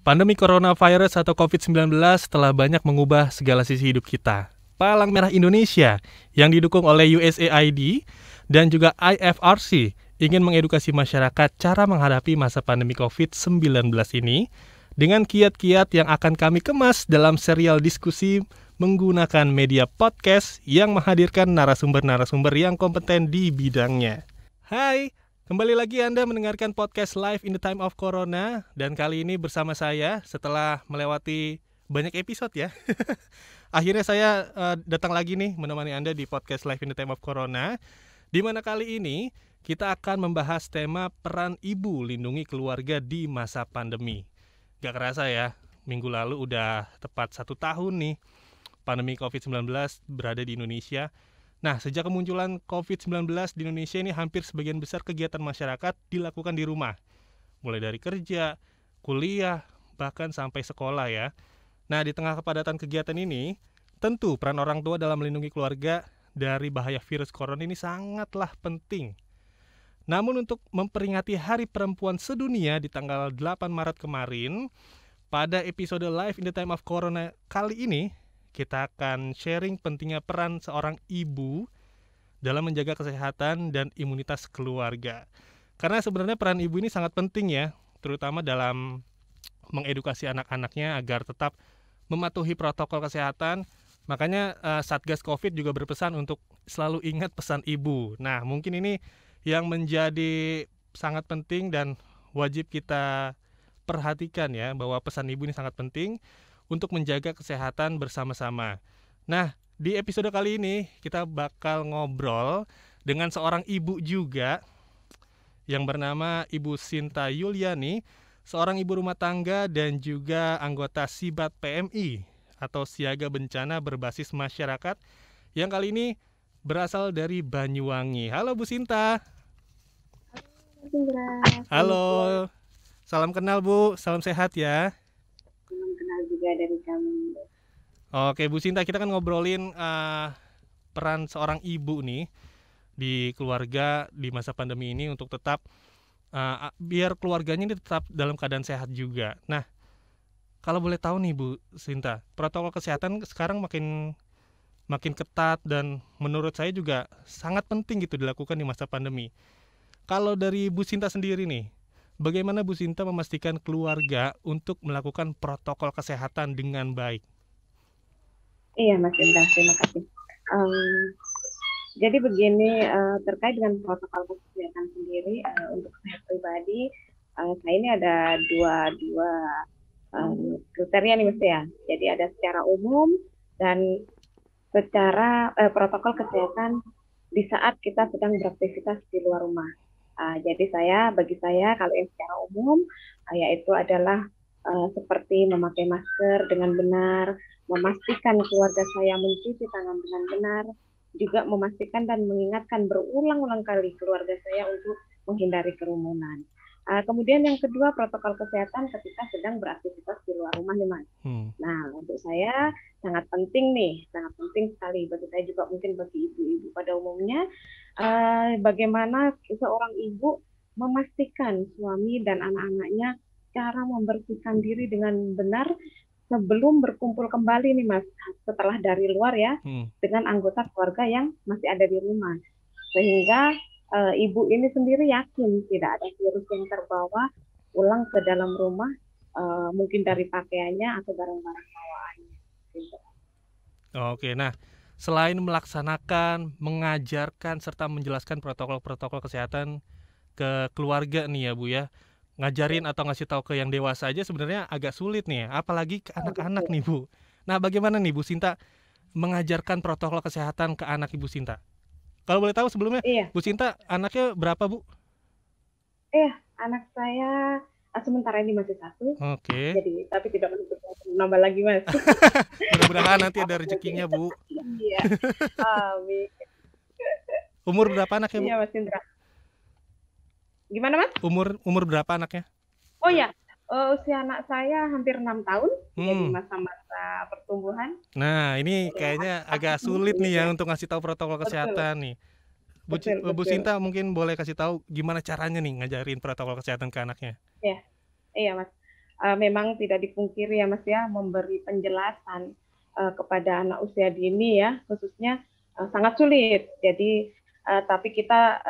Pandemi coronavirus atau COVID-19 telah banyak mengubah segala sisi hidup kita. Palang Merah Indonesia yang didukung oleh USAID dan juga IFRC ingin mengedukasi masyarakat cara menghadapi masa pandemi COVID-19 ini dengan kiat-kiat yang akan kami kemas dalam serial diskusi menggunakan media podcast yang menghadirkan narasumber-narasumber yang kompeten di bidangnya. Hai, kembali lagi Anda mendengarkan podcast Live in the Time of Corona. Dan kali ini bersama saya setelah melewati banyak episode ya. Akhirnya saya datang lagi nih menemani Anda di podcast Live in the Time of Corona, di mana kali ini kita akan membahas tema peran ibu lindungi keluarga di masa pandemi. Gak kerasa ya, minggu lalu udah tepat 1 tahun nih pandemi COVID-19 berada di Indonesia. Nah, sejak kemunculan COVID-19 di Indonesia ini hampir sebagian besar kegiatan masyarakat dilakukan di rumah. Mulai dari kerja, kuliah, bahkan sampai sekolah ya. Nah, di tengah kepadatan kegiatan ini, tentu peran orang tua dalam melindungi keluarga dari bahaya virus corona ini sangatlah penting. Namun untuk memperingati Hari Perempuan Sedunia di tanggal 8 Maret kemarin, pada episode Live in the Time of Corona kali ini, kita akan sharing pentingnya peran seorang ibu dalam menjaga kesehatan dan imunitas keluarga. Karena sebenarnya peran ibu ini sangat penting ya, terutama dalam mengedukasi anak-anaknya agar tetap mematuhi protokol kesehatan. Makanya Satgas Covid juga berpesan untuk selalu ingat pesan ibu. Nah, mungkin ini yang menjadi sangat penting dan wajib kita perhatikan ya, bahwa pesan ibu ini sangat penting untuk menjaga kesehatan bersama-sama. Nah, di episode kali ini kita bakal ngobrol dengan seorang ibu juga yang bernama Ibu Sinta Yuliani, seorang ibu rumah tangga dan juga anggota SIBAT PMI atau Siaga Bencana Berbasis Masyarakat yang kali ini berasal dari Banyuwangi. Halo Bu Sinta. Halo. Salam kenal Bu, salam sehat ya. Juga dari kami. Oke Bu Sinta, kita kan ngobrolin peran seorang ibu nih di keluarga di masa pandemi ini untuk tetap biar keluarganya ini tetap dalam keadaan sehat juga. Nah, kalau boleh tahu nih Bu Sinta, protokol kesehatan sekarang makin ketat dan menurut saya juga sangat penting gitu dilakukan di masa pandemi. Kalau dari Bu Sinta sendiri nih, bagaimana Bu Sinta memastikan keluarga untuk melakukan protokol kesehatan dengan baik? Iya Mas Indra, terima kasih. Jadi begini, terkait dengan protokol kesehatan sendiri, untuk saya pribadi, saya ini ada dua kriteria nih Mas ya. Jadi ada secara umum dan secara protokol kesehatan di saat kita sedang beraktivitas di luar rumah. Jadi bagi saya kalau yang secara umum yaitu adalah seperti memakai masker dengan benar, memastikan keluarga saya mencuci tangan dengan benar, juga memastikan dan mengingatkan berulang-ulang kali keluarga saya untuk menghindari kerumunan. Kemudian yang kedua, protokol kesehatan ketika sedang beraktivitas di luar rumah nih Mas. Nah, untuk saya sangat penting sekali, bagi saya juga mungkin bagi ibu-ibu pada umumnya, bagaimana seorang ibu memastikan suami dan anak-anaknya cara membersihkan diri dengan benar sebelum berkumpul kembali nih Mas, setelah dari luar ya, dengan anggota keluarga yang masih ada di rumah. Sehingga ibu ini sendiri yakin tidak ada virus yang terbawa pulang ke dalam rumah, mungkin dari pakaiannya atau barang-barang bawaannya. Gitu. Oke, nah selain melaksanakan, mengajarkan, serta menjelaskan protokol-protokol kesehatan ke keluarga nih ya Bu ya, ngajarin atau ngasih tahu ke yang dewasa aja sebenarnya agak sulit nih ya, apalagi ke anak-anak nih Bu. Nah, bagaimana nih Bu Sinta mengajarkan protokol kesehatan ke anak Ibu Sinta? Kalau boleh tahu sebelumnya, Iya. Bu Sinta anaknya berapa Bu? Anak saya sementara ini masih 1. Oke. Jadi tapi tidak menutup nambah lagi Mas. Mudah-mudahan nanti ada rezekinya Bu. Iya. Amin. Umur berapa anaknya Bu? Iya Mas Indra. Gimana Mas? Umur berapa anaknya? Oh ya, usia anak saya hampir 6 tahun, jadi masa-masa pertumbuhan. Nah, ini kayaknya agak sulit nih ya untuk ngasih tahu protokol kesehatan nih. Bu Sinta mungkin boleh kasih tahu gimana caranya nih ngajarin protokol kesehatan ke anaknya? Iya Mas. memang tidak dipungkiri ya Mas ya, memberi penjelasan kepada anak usia dini ya, khususnya sangat sulit. Jadi tapi kita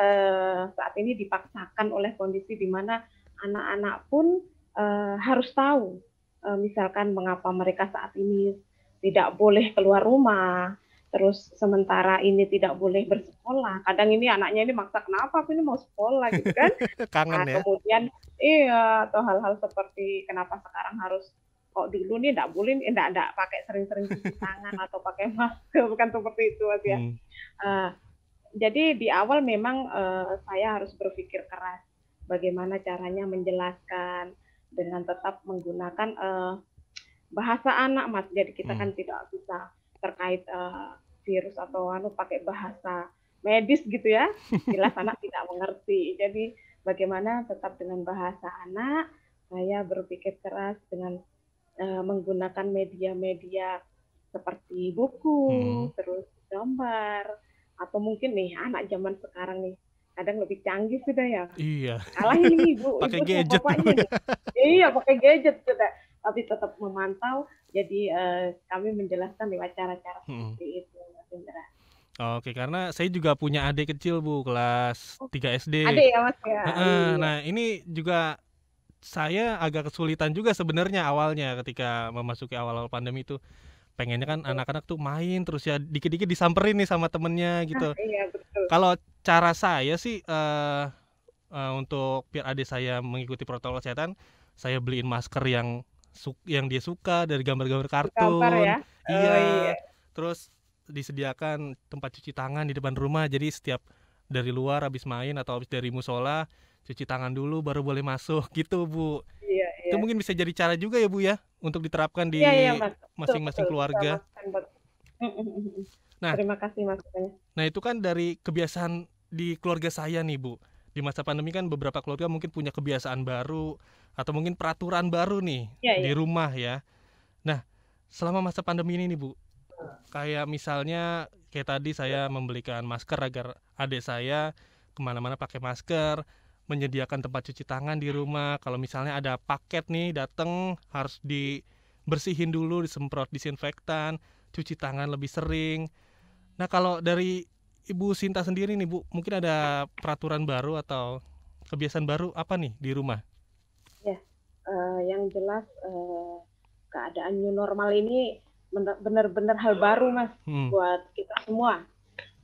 saat ini dipaksakan oleh kondisi di mana anak-anak pun harus tahu, misalkan mengapa mereka saat ini tidak boleh keluar rumah, terus sementara ini tidak boleh bersekolah. Kadang ini anaknya ini maksa, kenapa aku ini mau sekolah gitu kan? Kangen ya. Kemudian iya, atau hal-hal seperti kenapa sekarang harus, kok dulu nih enggak boleh, enggak pakai sering-sering cuci tangan atau pakai masker, bukan seperti itu Mas ya. Hmm. Uh, jadi di awal memang saya harus berpikir keras bagaimana caranya menjelaskan dengan tetap menggunakan bahasa anak Mas. Jadi kita kan tidak bisa terkait virus atau pakai bahasa medis gitu ya. Jelas anak tidak mengerti. Jadi bagaimana tetap dengan bahasa anak, saya berpikir keras dengan menggunakan media-media seperti buku, terus gambar, atau mungkin nih anak zaman sekarang nih kadang lebih canggih sudah ya. Iya. Kalahin ibu pakai sama gadget. bapaknya nih. Iya, pakai gadget sudah. Tapi tetap memantau. Jadi kami menjelaskan lewat cara-cara seperti itu, Mas Indra. Oke, karena saya juga punya adik kecil Bu, kelas 3 SD. Adik ya Mas ya. Iya. Nah ini juga saya agak kesulitan juga sebenarnya awalnya ketika memasuki awal-awal pandemi itu. Pengennya kan anak-anak tuh main terus ya, dikit-dikit disamperin nih sama temennya gitu. Iya betul. Kalau cara saya sih untuk biar adik saya mengikuti protokol kesehatan, saya beliin masker yang dia suka dari gambar-gambar Gambar ya. kartun. Iya. Terus disediakan tempat cuci tangan di depan rumah, jadi setiap dari luar habis main atau habis dari musola cuci tangan dulu baru boleh masuk gitu Bu. Iya. Itu mungkin bisa jadi cara juga ya Bu ya untuk diterapkan di masing-masing keluarga. Nah, terima kasih Mas. Nah itu kan dari kebiasaan di keluarga saya nih Bu. Di masa pandemi kan beberapa keluarga mungkin punya kebiasaan baru atau mungkin peraturan baru nih di rumah ya. Nah selama masa pandemi ini nih Bu, kayak misalnya kayak tadi saya membelikan masker agar adik saya kemana-mana pakai masker, menyediakan tempat cuci tangan di rumah. Kalau misalnya ada paket nih datang harus dibersihin dulu, disemprot disinfektan, cuci tangan lebih sering. Nah kalau dari Ibu Sinta sendiri nih Bu, mungkin ada peraturan baru atau kebiasaan baru apa nih di rumah? Ya, yang jelas keadaan new normal ini benar-benar hal baru Mas buat kita semua.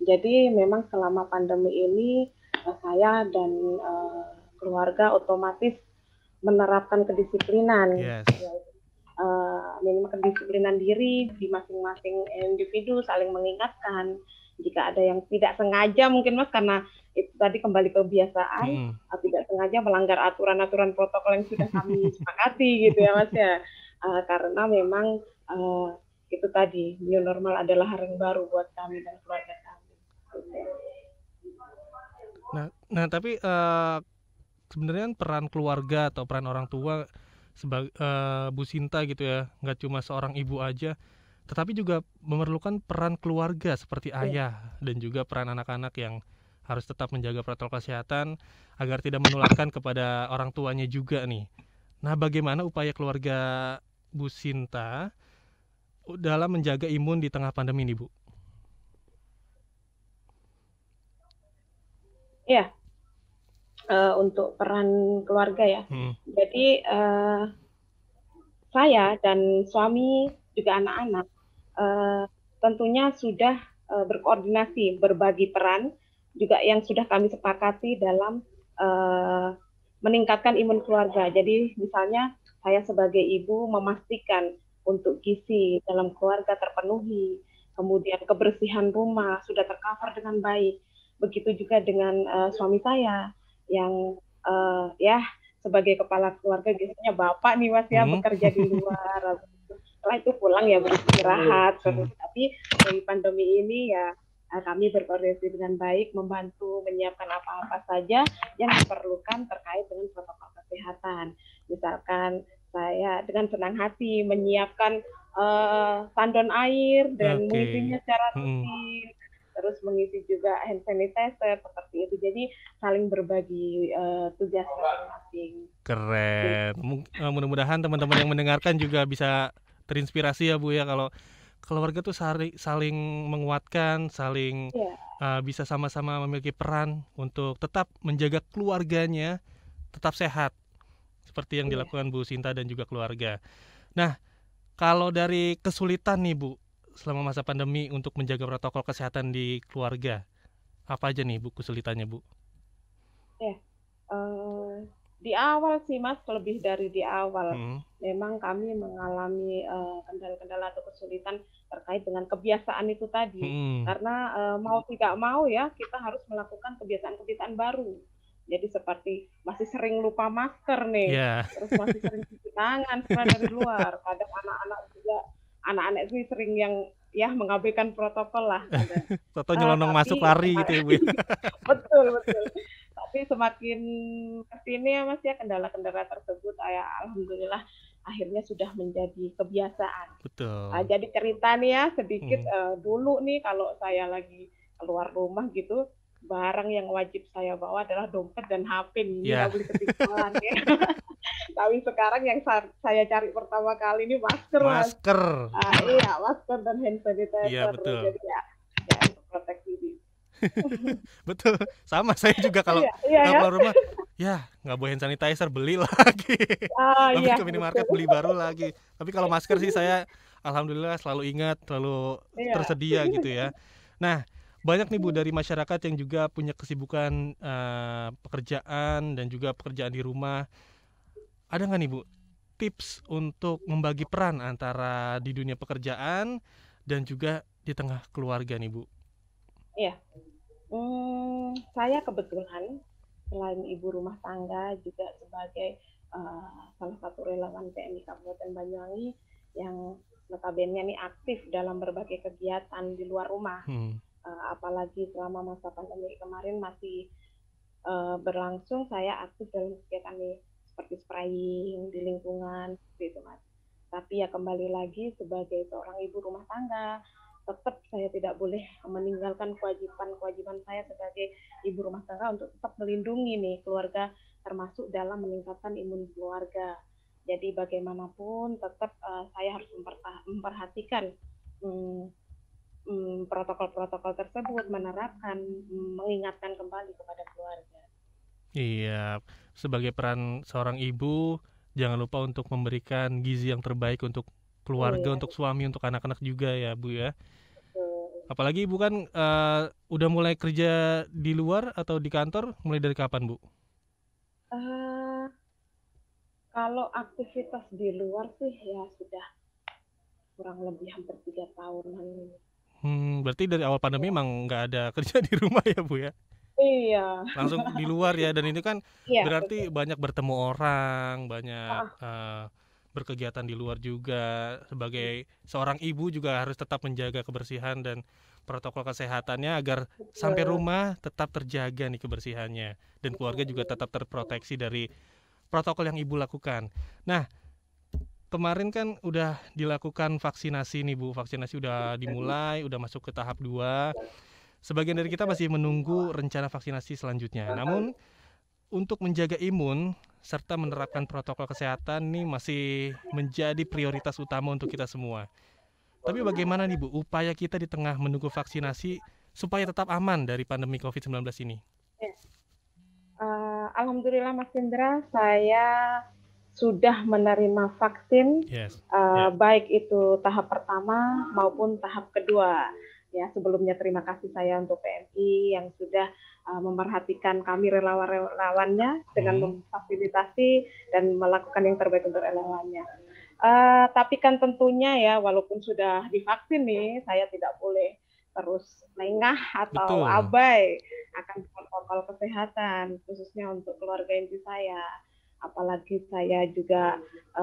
Jadi memang selama pandemi ini saya dan keluarga otomatis menerapkan kedisiplinan. Yes. Minimal kedisiplinan diri di masing-masing individu, saling mengingatkan jika ada yang tidak sengaja mungkin Mas, karena itu tadi kembali kebiasaan, tidak sengaja melanggar aturan-aturan protokol yang sudah kami sepakati gitu ya Mas ya. Karena memang itu tadi new normal adalah hal yang baru buat kami dan keluarga kami. Nah tapi sebenarnya peran keluarga atau peran orang tua sebagai Bu Sinta gitu ya, nggak cuma seorang ibu aja, tetapi juga memerlukan peran keluarga seperti ayah dan juga peran anak-anak yang harus tetap menjaga protokol kesehatan agar tidak menularkan kepada orang tuanya juga nih. Nah bagaimana upaya keluarga Bu Sinta dalam menjaga imun di tengah pandemi ini Bu? Iya. Untuk peran keluarga ya. Jadi saya dan suami juga anak-anak tentunya sudah berkoordinasi, berbagi peran juga yang sudah kami sepakati dalam meningkatkan imun keluarga. Jadi misalnya saya sebagai ibu memastikan untuk gizi dalam keluarga terpenuhi, kemudian kebersihan rumah sudah tercover dengan baik. Begitu juga dengan suami saya yang ya sebagai kepala keluarga biasanya bapak nih Mas ya bekerja di luar, setelah itu pulang ya beristirahat. Tapi dari pandemi ini ya kami berkoordinasi dengan baik, membantu menyiapkan apa-apa saja yang diperlukan terkait dengan protokol kesehatan. Misalkan saya dengan senang hati menyiapkan tandon air dan mengisinya secara rutin. terus mengisi juga hand sanitizer seperti itu. Jadi saling berbagi tugas masing-masing. Keren. Mudah-mudahan teman-teman yang mendengarkan juga bisa terinspirasi ya Bu ya, kalau keluarga tuh saling menguatkan, saling Ya, bisa sama-sama memiliki peran untuk tetap menjaga keluarganya tetap sehat seperti yang iya. dilakukan Bu Sinta dan juga keluarga. Nah, kalau dari kesulitan nih Bu selama masa pandemi untuk menjaga protokol kesehatan di keluarga, apa aja nih Bu kesulitannya Bu? Ya, eh, di awal sih Mas, lebih dari di awal. Hmm. Memang kami mengalami kendala-kendala atau kesulitan terkait dengan kebiasaan itu tadi. Hmm. Karena mau tidak mau ya, kita harus melakukan kebiasaan-kebiasaan baru. Jadi seperti masih sering lupa masker nih, Ya, terus masih sering cuci tangan setelah dari luar. Kadang anak-anak juga, anak-anak itu sering yang ya mengabaikan protokol lah kadang. atau nyelonong masuk Tapi lari gitu ya Bu ya. betul betul. Tapi semakin kesini ya Mas ya kendala-kendala tersebut ya alhamdulillah akhirnya sudah menjadi kebiasaan. Betul. Jadi cerita nih ya sedikit Hmm. dulu nih kalau saya lagi keluar rumah gitu barang yang wajib saya bawa adalah dompet dan HP nih, ini nggak Ya, boleh ketinggalan ya. Tapi sekarang yang saya cari pertama kali ini masker Mas. masker. Iya masker dan hand Iya sanitizer betul. jadi ya untuk proteksi diri. Betul, sama saya juga kalau Iya iya ya. keluar rumah, ya nggak bawa hand sanitizer, beli lagi. Mampir Iya ke betul. minimarket beli baru lagi. Tapi kalau masker sih saya alhamdulillah selalu ingat, selalu Iya. tersedia gitu ya. Nah, banyak nih Bu dari masyarakat yang juga punya kesibukan pekerjaan dan juga pekerjaan di rumah. Ada nggak nih Bu tips untuk membagi peran antara di dunia pekerjaan dan juga di tengah keluarga nih Bu? Iya. Saya kebetulan selain ibu rumah tangga juga sebagai salah satu relawan PMI Kabupaten Banyuwangi yang notabene nih aktif dalam berbagai kegiatan di luar rumah. Hmm. Apalagi selama masa pandemi kemarin masih berlangsung, saya aktif dalam kegiatan nih seperti spraying di lingkungan seperti itu Mas. Tapi ya kembali lagi sebagai seorang ibu rumah tangga, tetap saya tidak boleh meninggalkan kewajiban-kewajiban saya sebagai ibu rumah tangga untuk tetap melindungi nih keluarga termasuk dalam meningkatkan imun keluarga. Jadi bagaimanapun tetap saya harus memperhatikan hmm, protokol-protokol tersebut, menerapkan, mengingatkan kembali kepada keluarga. Iya, sebagai peran seorang ibu, jangan lupa untuk memberikan gizi yang terbaik untuk keluarga, Iya, untuk suami, untuk anak-anak juga ya, Bu ya. betul. Apalagi Ibu kan udah mulai kerja di luar atau di kantor, mulai dari kapan, Bu? Eh, Kalau aktivitas di luar sih ya sudah kurang lebih hampir 3 tahunan. Berarti dari awal pandemi Ya. emang nggak ada kerja di rumah ya, Bu ya? Iya, Langsung di luar ya, dan itu kan iya betul. berarti banyak bertemu orang, banyak Ah, berkegiatan di luar juga. Sebagai seorang ibu juga harus tetap menjaga kebersihan dan protokol kesehatannya agar sampai betul. rumah tetap terjaga nih kebersihannya, dan keluarga juga tetap terproteksi dari protokol yang ibu lakukan. Nah, kemarin kan udah dilakukan vaksinasi nih Bu, vaksinasi udah dimulai, udah masuk ke tahap 2. Sebagian dari kita masih menunggu rencana vaksinasi selanjutnya. Namun untuk menjaga imun serta menerapkan protokol kesehatan nih masih menjadi prioritas utama untuk kita semua. Tapi bagaimana nih Bu upaya kita di tengah menunggu vaksinasi supaya tetap aman dari pandemi COVID-19 ini? Ya. Alhamdulillah Mas Indra, saya sudah menerima vaksin Yes. Ya. baik itu tahap pertama maupun tahap kedua. Ya, sebelumnya terima kasih saya untuk PMI yang sudah memerhatikan kami relawan-relawannya dengan Hmm. memfasilitasi dan melakukan yang terbaik untuk relawannya. Tapi kan tentunya ya, walaupun sudah divaksin nih, saya tidak boleh terus lengah atau Betul. abai akan protokol kesehatan, khususnya untuk keluarga inti saya. Apalagi saya juga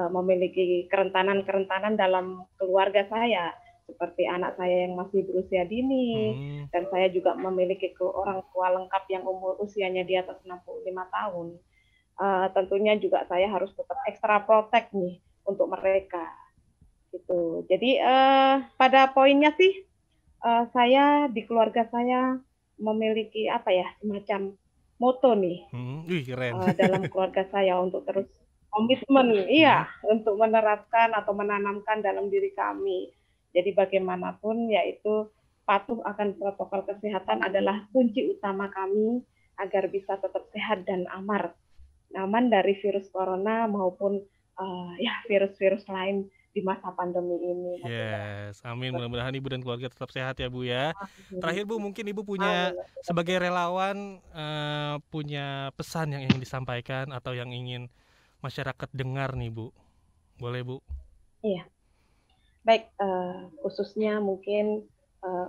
memiliki kerentanan-kerentanan dalam keluarga saya, seperti anak saya yang masih berusia dini, Hmm. dan saya juga memiliki orang tua lengkap yang usianya di atas 65 tahun. Tentunya juga saya harus tetap ekstra protek nih untuk mereka gitu. Jadi pada poinnya sih Saya di keluarga saya memiliki apa ya, semacam moto nih Wih, keren. dalam keluarga saya untuk terus komitmen, Hmm, iya, untuk menerapkan atau menanamkan dalam diri kami. Jadi bagaimanapun yaitu patuh akan protokol kesehatan adalah kunci utama kami agar bisa tetap sehat dan aman dari virus corona maupun ya virus-virus lain di masa pandemi ini, Mas Indra. yes, amin. Mudah-mudahan Ibu dan keluarga tetap sehat ya Bu ya. Amin. Terakhir Bu, mungkin Ibu punya Amin. sebagai relawan punya pesan yang ingin disampaikan atau yang ingin masyarakat dengar nih Bu. Boleh Bu? Iya, baik, khususnya mungkin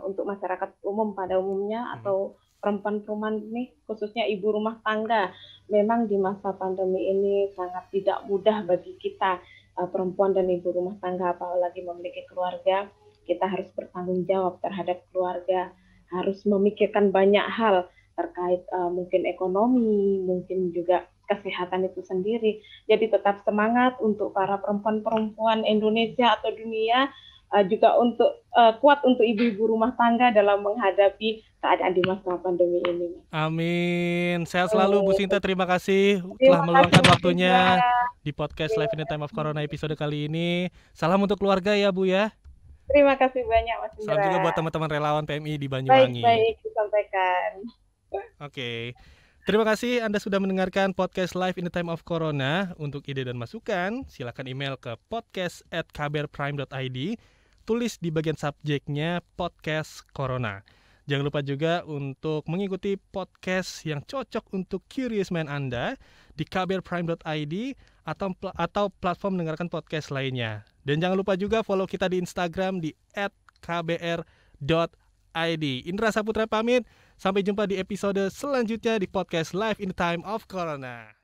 untuk masyarakat umum pada umumnya Mhm. atau perempuan-perempuan nih, khususnya ibu rumah tangga, memang di masa pandemi ini sangat tidak mudah bagi kita perempuan dan ibu rumah tangga, apalagi memiliki keluarga. Kita harus bertanggung jawab terhadap keluarga, harus memikirkan banyak hal terkait mungkin ekonomi, mungkin juga kesehatan itu sendiri. Jadi tetap semangat untuk para perempuan-perempuan Indonesia atau dunia, juga untuk kuat untuk ibu-ibu rumah tangga dalam menghadapi keadaan di masa pandemi ini. Amin. Sehat selalu Bu Sinta. Terima kasih telah Terima kasih meluangkan Mas Indra. waktunya di podcast Live in the Time of Corona episode kali ini. Salam untuk keluarga ya Bu ya. Terima kasih banyak Mas Salam Indra. juga buat teman-teman relawan PMI di Banyuwangi. Baik-baik disampaikan. Oke. Terima kasih Anda sudah mendengarkan podcast Live in the Time of Corona. Untuk ide dan masukan, silakan email ke podcast@kbrprime.id. Tulis di bagian subjeknya podcast Corona. Jangan lupa juga untuk mengikuti podcast yang cocok untuk curious mind Anda di kbrprime.id atau platform mendengarkan podcast lainnya. Dan jangan lupa juga follow kita di Instagram di @kbr.id. Indra Saputra pamit. Sampai jumpa di episode selanjutnya di podcast Live in the Time of Corona.